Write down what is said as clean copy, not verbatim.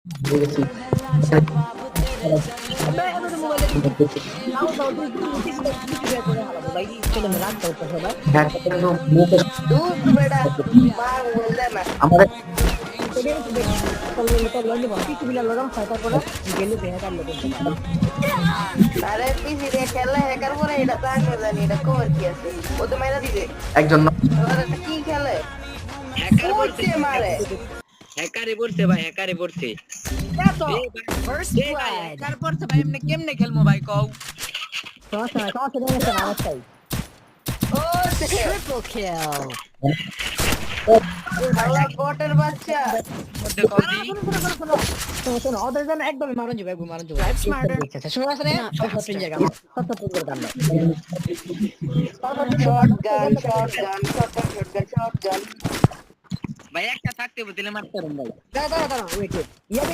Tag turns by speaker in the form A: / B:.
A: বুঝেছি।
B: ভাই আমি তো মোবাইলে দেখি তাও তাও দুই তিন কিছু বের করে হালাবো ভাই ছেলে মেয়ে রাগ করতেছে ভাই
A: হ্যাঁ, কিন্তু মুখে
C: দূর বেটা মা মোবাইল দে না
A: আমাদের
B: এটা তো দেখ তো লন্ডন বল কিছু বিলা লাগাম ফাইটার করে গেলে বেয়া কাটলো করতে পারে
C: আরে পিসি দিয়ে খেলে হ্যাকার পরে এটা তো আমি জানি এটা খবর কি আছে ও তো মেরা দিবে
A: একজন
C: আরে কি খেলে
D: হ্যাকার পড়ছে
C: কোচে মারে
D: হ্যাকারে পড়ছে ভাই হ্যাকারে পড়ছে
B: তো
E: First blood.
D: হ্যাকার পড়ছে ভাই এমনি কেমনে খেলমু ভাই কও
B: সমস্যা নেই না অবস্থায়
C: ও
E: Triple kill.
C: শালা বটের বাচ্চা
D: মধ্যে কও দি
B: শোনো ওদের জন্য একদমই মারণ যাবে একদম মারণ যাবে
E: Drive smarter.
B: শোনো আসলে
E: Not
B: সব
E: faster.
B: ট্রেঞ্জের গান সব ট্রেঞ্জের গান
C: shotgun shotgun shotgun shotgun shotgun
D: ভাই একটা থাকতে দিলে মারতে পারেন ভাই
B: দাঁড়া দাঁড়া দাঁড়া ওয়েট